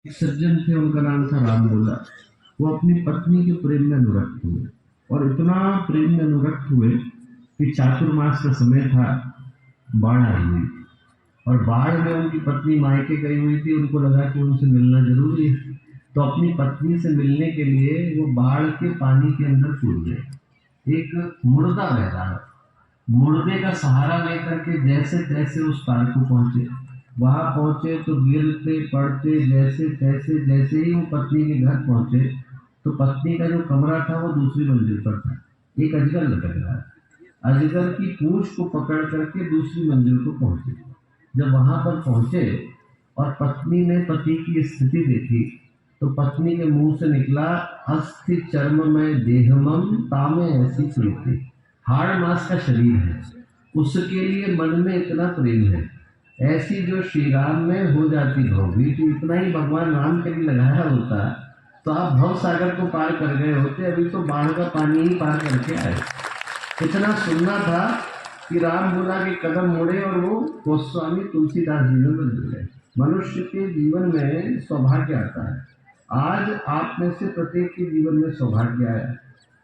एक सज्जन थे, उनका नाम था राम भोला। वो अपनी पत्नी के प्रेम में अनुरक्त हुए और इतना प्रेम में अनुरक्त हुए कि चातुर्मास का समय था, बाढ़ आई हुई और बाढ़ में उनकी पत्नी मायके गई हुई थी। उनको लगा कि उनसे मिलना जरूरी है, तो अपनी पत्नी से मिलने के लिए वो बाढ़ के पानी के अंदर कूद गए। एक मुर्दा बह रहा है, मुर्दे का सहारा लेकर के जैसे तैसे उस पार को पहुंचे। वहां पहुंचे तो गिरते पड़ते जैसे तैसे, जैसे ही वो पत्नी के घर पहुंचे तो पत्नी का जो कमरा था वो दूसरी मंजिल पर था। एक अजगर लटक रहा है, अजगर की पूंछ को पकड़ करके दूसरी मंजिल को पहुंचे। जब वहां पर पहुंचे और पत्नी ने पति की स्थिति देखी तो पत्नी के मुंह से निकला, अस्थि चर्म में देहमम तामे ऐसी प्रीति। हाड़ मास का शरीर है, उसके लिए मन में इतना प्रेम है, ऐसी जो श्री राम में हो जाती भवभीति। तो इतना ही भगवान राम के लिए लगाया होता तो आप भव सागर को पार कर गए होते, अभी तो बाढ़ का पानी ही पार करके आए। इतना सुनना था कि राम बोला के कदम मोड़े और वो गोस्वामी तुलसीदास जी में बदल गए। मनुष्य के जीवन में सौभाग्य आता है। आज आप में से प्रत्येक के जीवन में सौभाग्य आया,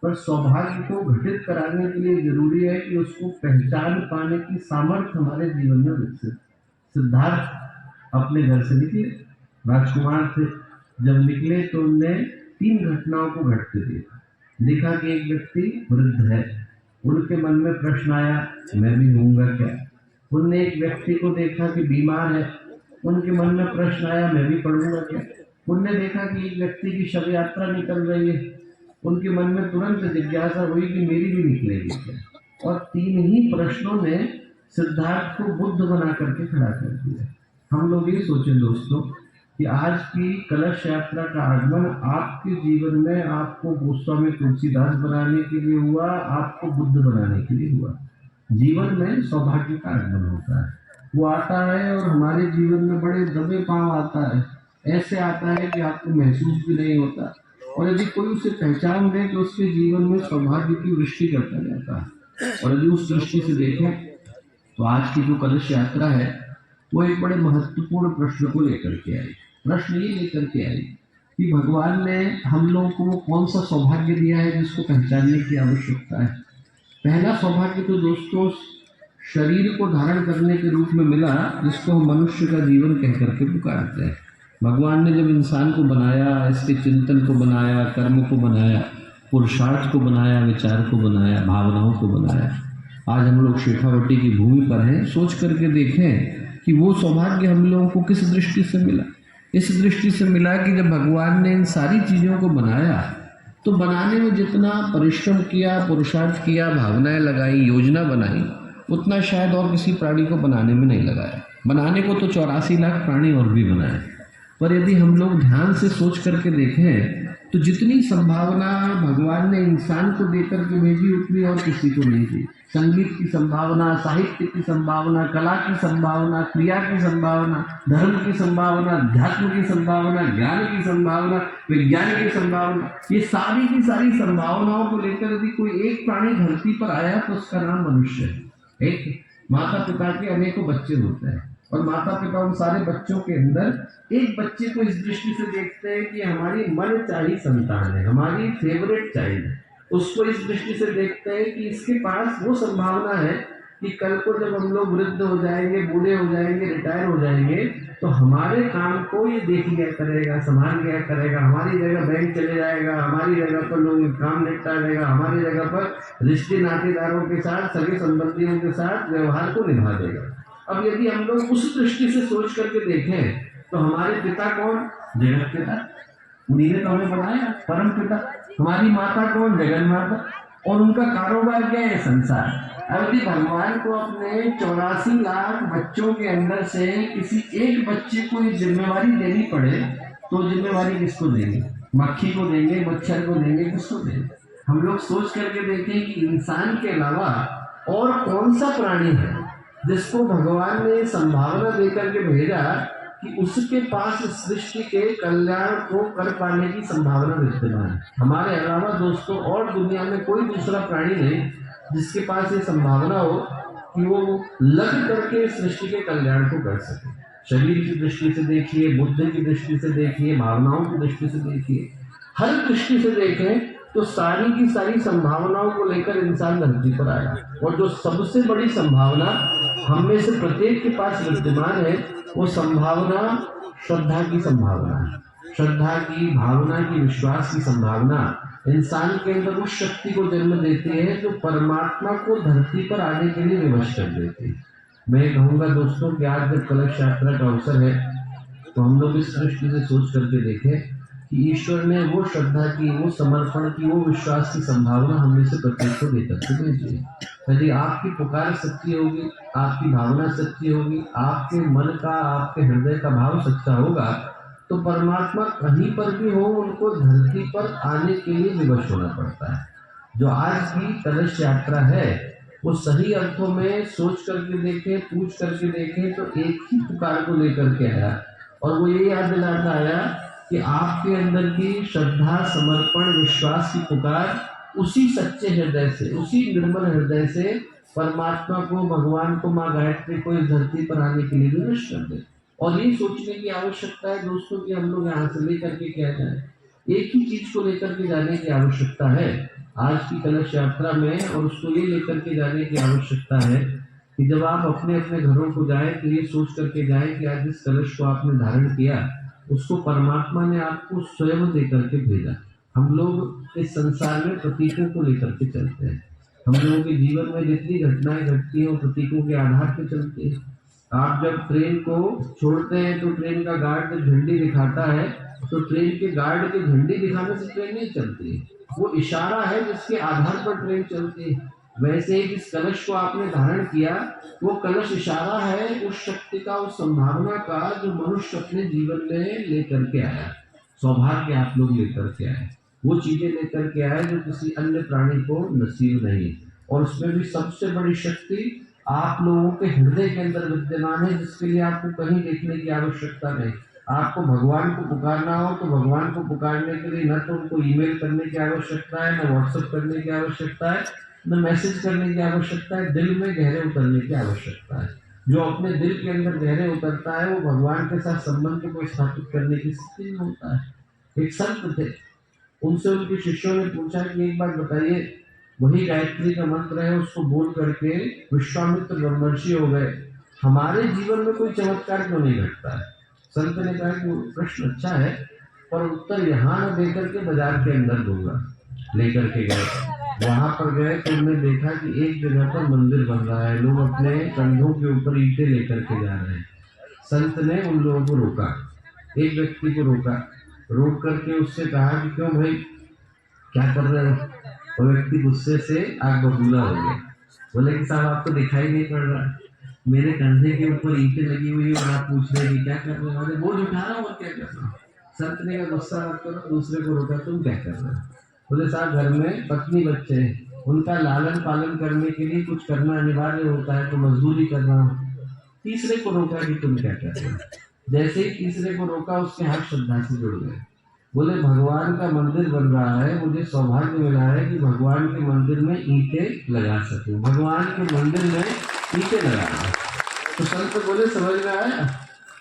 पर सौभाग्य को घटित कराने के लिए जरूरी है कि उसको पहचान पाने की सामर्थ्य हमारे जीवन में विकसित। सिद्धार्थ अपने घर से निकले, राजकुमार थे। जब निकले तो उनने 3 घटनाओं को घटते देखा। देखा कि एक व्यक्ति वृद्ध है, उनके मन में प्रश्न आया, मैं भी होऊंगा क्या। उनने एक व्यक्ति को देखा कि बीमार है, उनके मन में प्रश्न आया, मैं भी पढ़ूंगा क्या। उनने देखा कि एक व्यक्ति की शव यात्रा निकल रही है, उनके मन में तुरंत जिज्ञासा हुई कि मेरी भी निकलेगी क्या। और 3 ही प्रश्नों ने सिद्धार्थ को बुद्ध बना करके खड़ा कर दिया। हम लोग ये सोचें दोस्तों कि आज की कलश यात्रा का आगमन आपके जीवन में आपको गोस्वामी तुलसीदास बनाने के लिए हुआ, आपको बुद्ध बनाने के लिए हुआ। जीवन में सौभाग्य का आगमन होता है, वो आता है और हमारे जीवन में बड़े दबे पांव आता है। ऐसे आता है कि आपको महसूस भी नहीं होता, और यदि कोई उसे पहचान दे तो उसके जीवन में सौभाग्य की वृष्टि करता जाता है। और यदि उस दृष्टि से देखें तो आज की जो कलश यात्रा है वो एक बड़े महत्वपूर्ण प्रश्न को लेकर के आई। प्रश्न ये लेकर के आई कि भगवान ने हम लोगों को वो कौन सा सौभाग्य दिया है जिसको पहचानने की आवश्यकता है। पहला सौभाग्य तो दोस्तों शरीर को धारण करने के रूप में मिला, जिसको हम मनुष्य का जीवन कह करके पुकारते हैं। भगवान ने जब इंसान को बनाया, इसके चिंतन को बनाया, कर्म को बनाया, पुरुषार्थ को बनाया, विचार को बनाया, भावनाओं को बनाया। आज हम लोग शेखावटी की भूमि पर हैं। सोच करके देखें कि वो सौभाग्य हम लोगों को किस दृष्टि से मिला। इस दृष्टि से मिला कि जब भगवान ने इन सारी चीज़ों को बनाया तो बनाने में जितना परिश्रम किया, पुरुषार्थ किया, भावनाएं लगाई, योजना बनाई, उतना शायद और किसी प्राणी को बनाने में नहीं लगाया। बनाने को तो 84 लाख प्राणी और भी बनाए, पर यदि हम लोग ध्यान से सोच करके देखें तो जितनी संभावना भगवान ने इंसान को देकर के भेजी उतनी और किसी को नहीं दी। संगीत की संभावना, साहित्य की संभावना, कला की संभावना, क्रिया की संभावना, धर्म की संभावना, अध्यात्म की संभावना, ज्ञान की संभावना, विज्ञान की संभावना, ये सारी की सारी संभावनाओं को लेकर यदि कोई एक प्राणी धरती पर आया तो उसका नाम मनुष्य है। एक माता पिता के अनेकों बच्चे होते हैं और माता पिता उन सारे बच्चों के अंदर एक बच्चे को इस दृष्टि से देखते हैं कि हमारी मन चाही संतान है, हमारी फेवरेट चाइल्ड है। उसको इस दृष्टि से देखते हैं कि इसके पास वो संभावना है कि कल को जब हम लोग वृद्ध हो जाएंगे, बूढ़े हो जाएंगे, रिटायर हो जाएंगे, तो हमारे काम को ये देख लिया करेगा, संभाल लिया करेगा। हमारी जगह बैंक चले जाएगा, हमारी जगह पर लोग काम निपटा देगा, हमारी जगह पर रिश्ते नातेदारों के साथ, सगे संबंधियों के साथ व्यवहार को निभा देगा। अब यदि हम लोग उस दृष्टि से सोच करके देखें तो हमारे पिता कौन? जगत पिता, उन्हीं ने तो हमें बनाया, परम पिता। हमारी माता कौन? जगन माता, और उनका कारोबार क्या है? संसार। अब यदि भगवान को अपने 84 लाख बच्चों के अंदर से किसी एक बच्चे को ये जिम्मेवारी देनी पड़े तो जिम्मेवारी किसको देंगे? मक्खी को देंगे, मच्छर को देंगे, किसको देंगे? हम लोग सोच करके देखें कि इंसान के अलावा और कौन सा प्राणी है जिसको भगवान ने संभावना देकर के भेजा कि उसके पास इस सृष्टि के कल्याण को कर पाने की संभावना विद्यमान है। हमारे अलावा दोस्तों और दुनिया में कोई दूसरा प्राणी नहीं जिसके पास ये संभावना हो कि वो लग करके सृष्टि के कल्याण को कर सके। शरीर की दृष्टि से देखिए, बुद्धि की दृष्टि से देखिए, भावनाओं की दृष्टि से देखिए, हर दृष्टि से देखें तो सारी की सारी संभावनाओं को लेकर इंसान धरती पर आया। और जो सबसे बड़ी संभावना हम में से प्रत्येक के पास विद्यमान है, वो संभावना श्रद्धा की संभावना है। श्रद्धा की, भावना की, विश्वास की संभावना इंसान के अंदर उस शक्ति को जन्म देती है जो परमात्मा को धरती पर आने के लिए विवश कर देती है। मैं कहूंगा दोस्तों कि आज जब कलश यात्रा का अवसर है तो हम लोग इस दृष्टि से सोच करके देखें कि ईश्वर ने वो श्रद्धा की, वो समर्पण की, वो विश्वास की संभावना हम में से प्रत्येक को देकर के भेजी है। यदि आपकी पुकार सच्ची होगी, आपकी भावना सच्ची होगी, आपके मन का, आपके हृदय का भाव सच्चा होगा, तो परमात्मा कहीं पर भी हो उनको धरती पर आने के लिए विवश होना पड़ता है। जो आज की कलश यात्रा है वो सही अर्थों में सोच करके देखें, पूछ करके देखें तो एक ही पुकार को लेकर के आया, और वो ये याद दिलाता आया कि आपके अंदर की श्रद्धा, समर्पण, विश्वास की पुकार उसी सच्चे हृदय से, उसी निर्मल हृदय से परमात्मा को, भगवान को, माँ गायत्री को इस धरती पर आने के लिए विवश कर दे। और ये सोचने की आवश्यकता है दोस्तों कि हम लोग यहाँ से लेकर के क्या जाए, एक ही चीज को लेकर के जाने की आवश्यकता है आज की कलश यात्रा में। और उसको ये लेकर के जाने की आवश्यकता है कि जब आप अपने अपने घरों को जाए तो ये सोच करके जाए कि आज जिस कलश को आपने धारण किया उसको परमात्मा ने आपको स्वयं देकर के भेजा। हम लोग इस संसार में प्रतीकों को लेकर के चलते हैं। हम लोगों के जीवन में जितनी घटनाएं घटती हैं वो प्रतीकों के आधार पर चलती है। आप जब ट्रेन को छोड़ते हैं तो ट्रेन का गार्ड जब झंडी दिखाता है तो ट्रेन के गार्ड के झंडी दिखाने से ट्रेन नहीं चलती है, वो इशारा है जिसके आधार पर ट्रेन चलती है। वैसे ही जिस कलश को आपने धारण किया वो कलश इशारा है उस शक्ति का, उस संभावना का जो मनुष्य अपने जीवन में लेकर के आया। सौभाग्य आप लोग लेकर के आए, वो चीजें लेकर के आए जो किसी अन्य प्राणी को नसीब नहीं। और उसमें भी सबसे बड़ी शक्ति आप लोगों के हृदय के अंदर विद्यमान है, जिसके लिए आपको कहीं देखने की आवश्यकता नहीं। आपको भगवान को पुकारना हो तो भगवान को पुकारने के लिए न तो उनको ईमेल करने की आवश्यकता है, न व्हाट्सएप करने की आवश्यकता है, न मैसेज करने की आवश्यकता है, दिल में गहरे उतरने की आवश्यकता है। जो अपने दिल के अंदर गहरे उतरता है वो भगवान के साथ संबंध को स्थापित करने की स्थिति में होता है। एक संत थे, उनसे उनके शिष्यों ने पूछा कि एक बात बताइए, वही गायत्री का मंत्र है उसको बोल करके विश्वामित्र ब्रह्मर्षि हो गए, हमारे जीवन में कोई चमत्कार क्यों नहीं घटता है? संत ने कहा कि प्रश्न अच्छा है पर उत्तर यहाँ न देकर के बाजार के अंदर दूंगा। लेकर के गए, वहां पर गए तो उन्होंने देखा कि एक जगह पर मंदिर बन रहा है, लोग अपने कंधों के ऊपर ईंटें लेकर के जा रहे हैं। संत ने उन लोगों को रोका, एक व्यक्ति को रोका, रोक करके उससे कहा कि क्यों भाई क्या कर रहे हो? वो व्यक्ति गुस्से से आग बबूला हो गया, बोले कि साहब आपको दिखाई नहीं पड़ रहा, मेरे कंधे के ऊपर ईंटें लगी हुई है और आप पूछ रहे हैं क्या कर रहे हो? अरे बोझ उठा रहा हूँ और क्या कर रहा हूँ। संत ने कहा गुस्सा मत करो, दूसरे को रोका, तुम क्या कर रहे हो? बोले साहब घर में पत्नी बच्चे हैं, उनका लालन पालन करने के लिए कुछ करना अनिवार्य होता है तो मजदूरी कर रहा हूँ। तीसरे को रोका कि तुम क्या कर रहे हो। जैसे ही तीसरे को रोका उसके हाथ श्रद्धा से जुड़ गए। बोले भगवान का मंदिर बन रहा है, मुझे सौभाग्य मिला है कि भगवान के मंदिर में ईंटें लगा सकूं, भगवान के मंदिर में ईंटें लगा रहे हैं। तो संत बोले समझ में आया,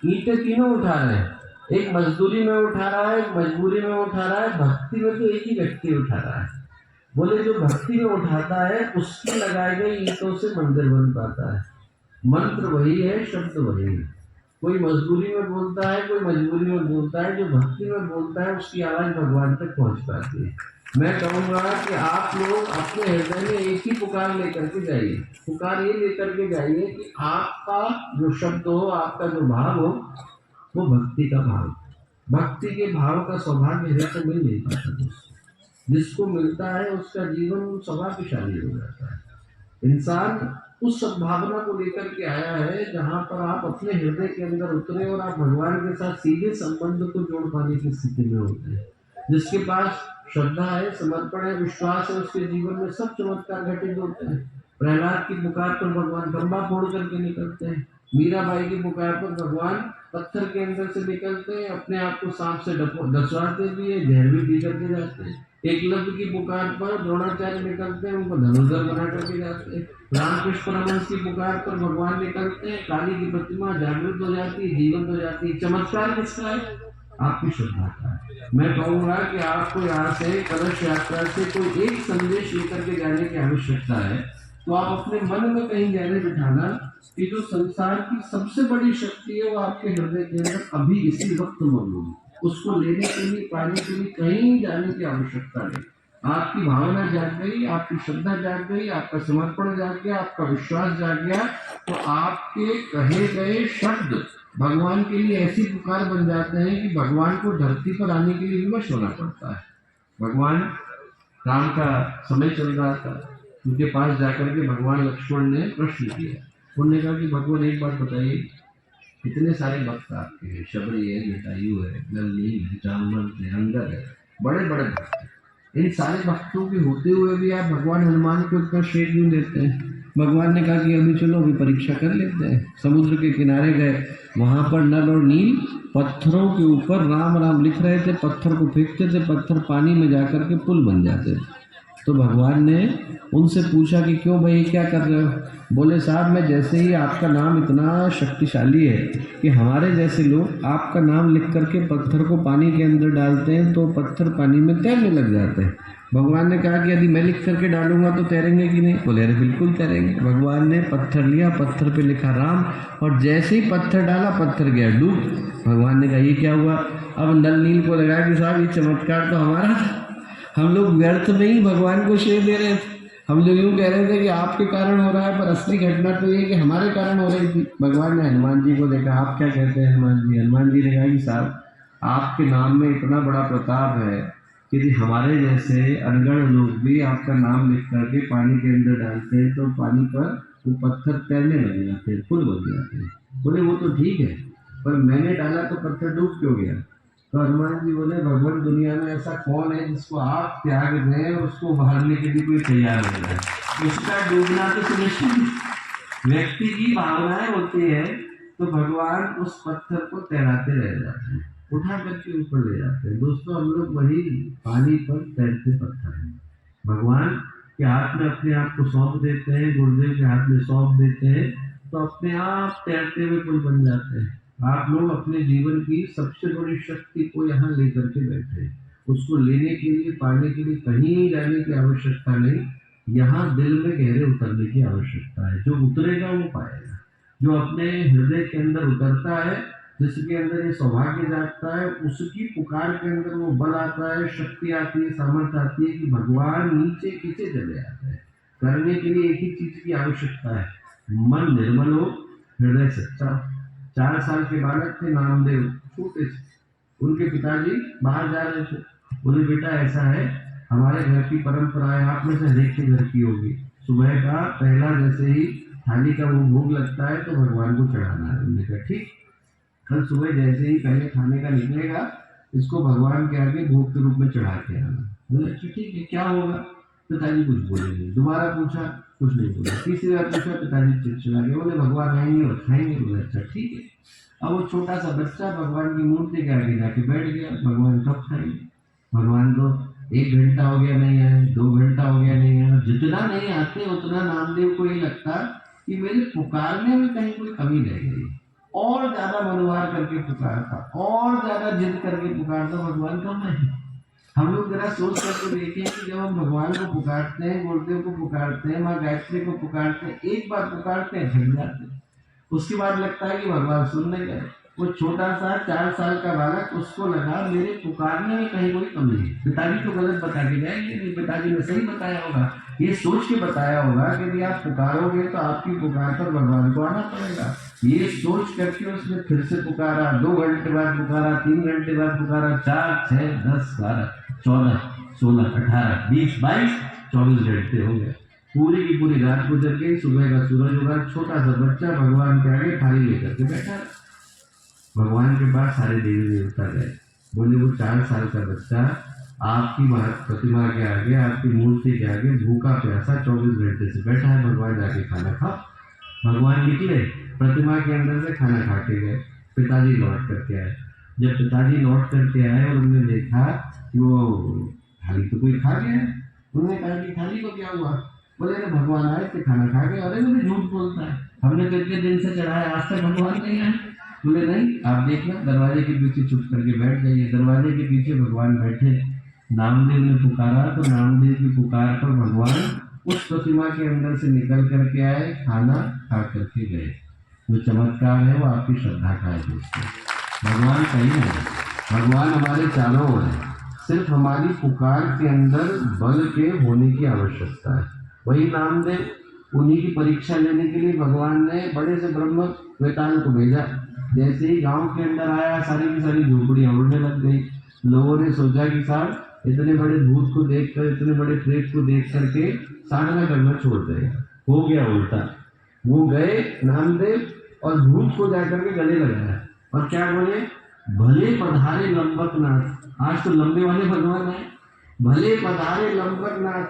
ईंटें तीनों उठा रहे हैं, एक मजदूरी में उठा रहा है, एक मजबूरी में उठा रहा है, भक्ति में तो एक ही व्यक्ति उठा रहा है। बोले जो भक्ति में उठाता है उसकी लगाई गई ईंटों से मंदिर बन पाता है। मंत्र वही है, शब्द वही है। कोई मजबूरी में बोलता है, कोई मजबूरी में बोलता है, जो भक्ति में बोलता है उसकी आवाज भगवान तक पहुंच पाती है। मैं कहूँगा कि आप लोग अपने हृदय में एक ही पुकार लेकर के जाइए। पुकार ये लेकर के जाइए कि आपका जो शब्द हो, आपका जो भाव हो, वो भक्ति का भाव। भक्ति के भाव का सौभाग्य हृदय को मिल नहीं पाता दोस्तों। जिसको मिलता है उसका जीवन सौभाग्यशाली हो जाता है। इंसान उस सद्भावना को लेकर के आया है जहां पर आप अपने हृदय के अंदर उतरे और आप भगवान के साथ सीधे संबंध को जोड़ पाने की स्थिति में होते हैं। जिसके पास श्रद्धा है, समर्पण है, विश्वास है, उसके जीवन में सब चमत्कार घटित होते हैं। प्रहलाद की पुकार पर भगवान खंबा फोड़ करके निकलते हैं, मीराबाई की पुकार पर भगवान पत्थर के अंदर से निकलते हैं, अपने आप को सांप से डसवाते भी है, जहर भी पी करके जाते हैं। एकलव्य की पुकार पर द्रोणाचार्य निकलते हैं, उनको धनुर्धर बना करके जाते हैं। रामकृष्ण परमहंस की पुकार पर भगवान निकलते हैं, काली की प्रतिमा जागृत हो जाती है, जीवंत हो जाती है। चमत्कार किसका है? आपकी श्रद्धा का है। मैं कहूंगा कि आपको यहाँ से कलश यात्रा से कोई एक संदेश लेकर के जाने की आवश्यकता है, तो आप अपने मन में कहीं जाने बिठाना कि जो संसार की सबसे बड़ी शक्ति है वो आपके हृदय के अंदर अभी इसी वक्त मौजूद है। उसको लेने के लिए, पाने के लिए कहीं जाने की आवश्यकता नहीं। आपकी भावना जाग गई, आपकी श्रद्धा जाग गई, आपका समर्पण जाग गया, आपका विश्वास जाग गया, तो आपके कहे गए शब्द भगवान के लिए ऐसी पुकार बन जाते हैं कि भगवान को धरती पर आने के लिए विवश होना पड़ता है। भगवान राम का समय चल रहा था, उनके पास जाकर के भगवान लक्ष्मण ने प्रश्न किया। उन्होंने कहा कि भगवान एक बात बताइए, इतने सारे भक्त आपके हैं, शबरी है, जटायु है, नलिनी है, जामवंत है, अंगद है, बड़े बड़े भक्त हैं। इन सारे भक्तों के होते हुए भी आप भगवान हनुमान को इतना श्रेय क्यों देते हैं? भगवान ने कहा कि अभी चलो, अभी परीक्षा कर लेते हैं। समुद्र के किनारे गए, वहां पर नल और नील पत्थरों के ऊपर राम राम लिख रहे थे, पत्थर को फेंकते थे, पत्थर पानी में जाकर के पुल बन जाते थे। तो भगवान ने उनसे पूछा कि क्यों भाई, क्या कर रहे हो? बोले साहब, मैं जैसे ही, आपका नाम इतना शक्तिशाली है कि हमारे जैसे लोग आपका नाम लिख करके पत्थर को पानी के अंदर डालते हैं तो पत्थर पानी में तैरने लग जाते हैं। भगवान ने कहा कि यदि मैं लिख करके डालूंगा तो तैरेंगे कि नहीं? बोले अरे बिल्कुल तैरेंगे। भगवान ने पत्थर लिया, पत्थर पे लिखा राम, और जैसे ही पत्थर डाला पत्थर गया डूब। भगवान ने कहा ये क्या हुआ? अब नल नील को लगा कि साहब ये चमत्कार तो हमारा था, हम लोग व्यर्थ में ही भगवान को श्रेय दे रहे थे। हम लोग यूँ कह रहे थे कि आपके कारण हो रहा है, पर असली घटना तो ये कि हमारे कारण हो रही थी। भगवान ने हनुमान जी को देखा, आप क्या कहते हैं हनुमान जी? हनुमान जी ने कहा कि साहब, आपके नाम में इतना बड़ा प्रताप है कि यदि हमारे जैसे अनगढ़ लोग भी आपका नाम लिख करके पानी के अंदर डालते हैं तो पानी पर वो पत्थर तैरने लग जाते हैं, पुल बन जाते हैं। बोले वो तो ठीक है, पर मैंने डाला तो पत्थर डूब क्यों गया? तो हनुमान जी बोले, भगवान दुनिया में ऐसा कौन है जिसको आप त्याग दें और उसको उभारने के लिए कोई तैयार नहीं है? उसका डूबना तो सुनिश्चित है। व्यक्ति की भावनाएं होती है तो भगवान उस पत्थर को तैराते रह जाते हैं, उठा करके ऊपर ले जाते हैं। दोस्तों, हम लोग वही पानी पर तैरते पत्थर हैं। भगवान के हाथ में अपने आप को सौंप देते हैं, गुरुदेव के हाथ में सौंप देते हैं, तो अपने आप तैरते हुए पुल बन जाते हैं। आप लोग अपने जीवन की सबसे बड़ी शक्ति को यहाँ लेकर के बैठे हैं। उसको लेने के लिए, पाने के लिए कहीं जाने की आवश्यकता नहीं, यहाँ दिल में गहरे उतरने की आवश्यकता है। जो उतरेगा वो पाएगा। जो अपने हृदय के अंदर उतरता है, जिसके अंदर ये सौभाग्य जागता है, उसकी पुकार के अंदर वो बल आता है, शक्ति आती है, सामर्थ्य आती है कि भगवान नीचे खींचे चले आते हैं। करने के लिए एक ही चीज की आवश्यकता है, मन निर्मल हो, हृदय सच्चा। 4 साल के बालक थे नामदेव, छोटे से, उनके पिताजी बाहर जा रहे थे। बोले बेटा ऐसा है, हमारे घर की परंपरा है, आप में से हरेक के घर की होगी, सुबह का पहला जैसे ही थाली का वो भोग लगता है तो भगवान को चढ़ाना है। उन्होंने कहा ठीक, कल सुबह जैसे ही पहले खाने का निकलेगा, इसको भगवान के आगे भोग के रूप में चढ़ा के आना। बोले अच्छा ठीक है, क्या होगा? पिताजी कुछ बोले नहीं। दोबारा पूछा, कुछ नहीं बोला। तीसरी बार पूछा, पिताजी चिड़चिड़ा गए। बोले भगवान आएंगे और खाएंगे। बोले अच्छा ठीक है। अब वो छोटा सा बच्चा भगवान की मूर्ति के आगे जाके बैठ गया, भगवान कब खाएंगे? भगवान तो 1 घंटा हो गया नहीं आए, 2 घंटा हो गया नहीं आए। जितना नहीं आते उतना नामदेव को ये लगता कि मेरे पुकारने में कहीं कोई कमी रह गई, और ज्यादा मनोभार करके पुकारता, और ज्यादा जिद करके पुकारता, भगवान कब आए? हम लोग जरा सोच करके देखें कि जब हम भगवान को पुकारते हैं, गुरुदेव को पुकारते हैं, माँ गायत्री को पुकारते हैं, एक बार पुकारते हैं थक जाते हैं, उसके बाद लगता है कि भगवान सुनने गए। वो छोटा सा 4 साल का बालक, उसको लगा मेरे पुकारने में कहीं कोई कमी है। पिताजी तो गलत बता के जाएंगे, नहीं, पिताजी ने सही बताया होगा, ये सोच के बताया होगा कि यदि आप पुकारोगे तो आपकी पुकार पर भगवान को आना पड़ेगा। ये सोच करके उसने फिर से पुकारा, 2 घंटे बाद पुकारा, 3 घंटे बाद पुकारा, 4, 6, 10, 12, 14, 16, 18, 20, 22, 24 घंटे हो गए। पूरी की पूरी रात गुजर गई। सुबह का सूरज उगा, छोटा सा बच्चा भगवान के आगे थाली लेकर के बैठा। भगवान के पास सारे देवी देवता गए, बोले वो 4 साल का बच्चा आपकी प्रतिमा के आगे, आपकी मूर्ति के आगे भूखा प्यासा 24 घंटे से बैठा है, भगवान जाके खाना खाओ। भगवान निकले, प्रतिमा के अंदर से खाना खा के गए। पिताजी लौट करके आए। जब पिताजी लौट करके आए और उन्होंने देखा कि वो थाली तो कोई खा गया है, उन्होंने कहा कि थाली को क्या हुआ? बोले अरे भगवान आए थे, खाना खा गए। अरे मुझे झूठ बोलता है, हमने तो इतने दिन से चढ़ाया, आज तक भगवान नहीं आए। बोले नहीं, आप देखना, दरवाजे के पीछे चुप करके बैठ जाइए। दरवाजे के पीछे भगवान बैठे। नामदेव ने पुकारा तो नामदेव की पुकार पर भगवान उस प्रतिमा के अंदर से निकल करके आए, खाना खा करके गए। जो चमत्कार है वो आपकी श्रद्धा का है दोस्तों। भगवान कहीं नहीं, भगवान हमारे चारों ओर है। सिर्फ हमारी पुकार के अंदर बल के होने की आवश्यकता है। वही नामदेव, उन्हीं की परीक्षा लेने के लिए भगवान ने बड़े से ब्रह्म वेताल को भेजा। जैसे ही गांव के अंदर आया, सारी की सारी झोपड़ियां उड़ने लग गई। लोगों ने सोचा कि साहब इतने बड़े भूत को देखकर, इतने बड़े प्रेत को देख करके साधना करना छोड़ देगा। हो गया उल्टा। वो गए नामदेव और भूत को जाकर के गले लगाया और क्या बोले? भले पधारे लंबक नाथ। आज तो लंबे वाले भगवान है। भले पधारे लंबक नाथ,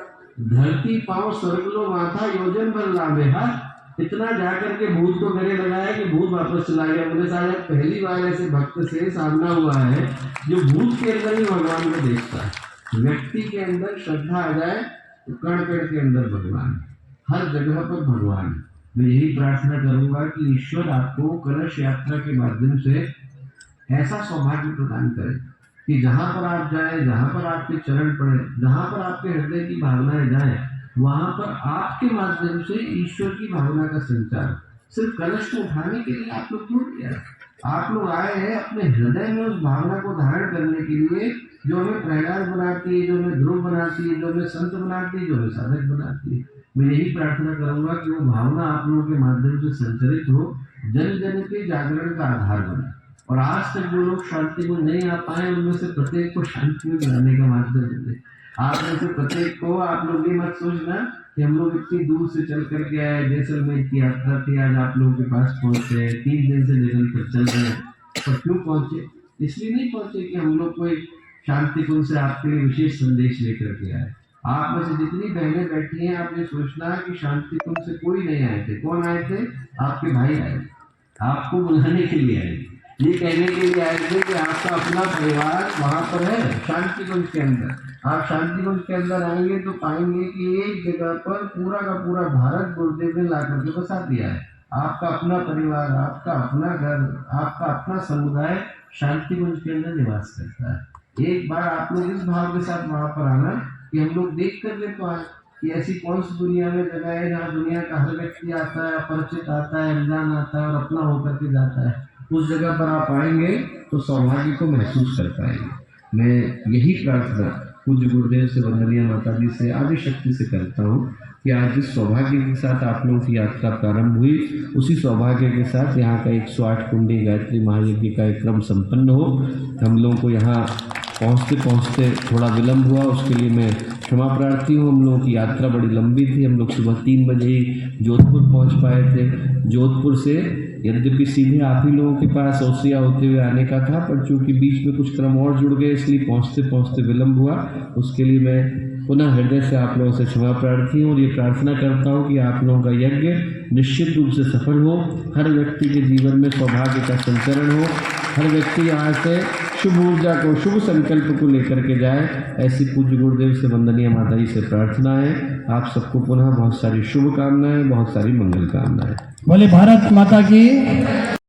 धरती पांव स्वर्गलो माथा, योजन भर लाभे हाथ। इतना जाकर के भूत को गले लगाया कि भूत वापस चला गया। बोले साहब पहली बार ऐसे भक्त से सामना हुआ है जो भूत के अंदर ही भगवान को देखता है। व्यक्ति के अंदर श्रद्धा आ जाए तो कण कण के अंदर भगवान, हर जगह पर भगवान। मैं यही प्रार्थना करूंगा कि ईश्वर आपको कलश यात्रा के माध्यम से ऐसा सौभाग्य प्रदान करे कि जहाँ पर आप जाए, जहाँ पर आपके चरण पड़े, जहाँ पर आपके हृदय की भावनाएं जाए, वहाँ पर आपके माध्यम से ईश्वर की भावना का संचार। सिर्फ कलश को उठाने के लिए आप लोग क्यों किया? आप लोग आए हैं अपने हृदय में उस भावना को धारण करने के लिए, जो हमें प्रहलाद बनाती है, जो हमें ध्रुव बनाती है, जो हमें संत बनाती है, जो हमें साधक बनाती है। मैं यही प्रार्थना करूंगा कि वो भावना आप लोगों के माध्यम से संचरित हो, जन जन के जागरण का आधार बने। और आज तक जो लोग शांति को नहीं आ पाए, उनमें से प्रत्येक को शांति में बनाने का माध्यम दे। आप में से प्रत्येक को, आप लोग ये मत सोचना कि हम लोग इतनी दूर से चल करके आए, जैसलमेर की यात्रा थी, आज आप लोगों के पास पहुंचे, 3 दिन से निरंतर चल रहे हैं। पर क्यों पहुंचे? इसलिए नहीं पहुंचे कि हम लोग कोई शांति कुंज से आपके लिए विशेष संदेश लेकर के आए। आप में से जितनी बहनें बैठी हैं, आप ये सोचना कि शांति कुंज से कोई नहीं आए थे। कौन आए थे? आपके भाई आए, आपको बुलाने के लिए आए, ये कहने के लिए आए थे कि आपका अपना परिवार वहाँ पर है शांति कुंज के अंदर। आप शांति कुंज के अंदर आएंगे तो पाएंगे कि एक जगह पर पूरा का पूरा भारत गुरुदेव ने ला करके बसा दिया है। आपका अपना परिवार, आपका अपना घर, आपका अपना समुदाय शांति कुंज के अंदर निवास करता है। एक बार आप लोग इस भाव के साथ वहाँ पर आना कि हम लोग देख कर ले तो आए कि ऐसी कौन सी दुनिया में जगह है जहाँ दुनिया का हर व्यक्ति आता है, अपरिचित आता है, अनजान आता है और अपना होकर के जाता है। उस जगह पर आप आएंगे तो सौभाग्य को महसूस कर पाएंगे। मैं यही प्रार्थना पूज्य गुरुदेव से, वंदनीय माता जी से, आदि शक्ति से करता हूँ कि आज जिस सौभाग्य के साथ आप लोगों की यात्रा प्रारंभ हुई, उसी सौभाग्य के साथ यहाँ का 108 कुंडी गायत्री महायज्ञ का एक क्रम संपन्न हो। हम लोगों को यहाँ पहुँचते पहुँचते थोड़ा विलम्ब हुआ, उसके लिए मैं क्षमा प्रार्थी हूँ। हम लोगों की यात्रा बड़ी लंबी थी। हम लोग सुबह 3 बजे ही जोधपुर पहुँच पाए थे। जोधपुर से यद्यपि सीधे आप ही लोगों के पास ओसिया होते हुए आने का था, पर चूंकि बीच में कुछ क्रम और जुड़ गए, इसलिए पहुँचते पहुँचते विलम्ब हुआ। उसके लिए मैं पुनः हृदय से आप लोगों से क्षमा प्रार्थी हूँ और ये प्रार्थना करता हूँ कि आप लोगों का यज्ञ निश्चित रूप से सफल हो, हर व्यक्ति के जीवन में सौभाग्य का संचरण हो, हर व्यक्ति यहाँ से शुभ ऊर्जा को, शुभ संकल्प को लेकर के जाए। ऐसी पूज्य गुरुदेव से, वंदनीय माता जी से प्रार्थना है। आप सबको पुनः बहुत सारी शुभकामनाएं, बहुत सारी मंगल कामनाएं। बोले भारत माता की।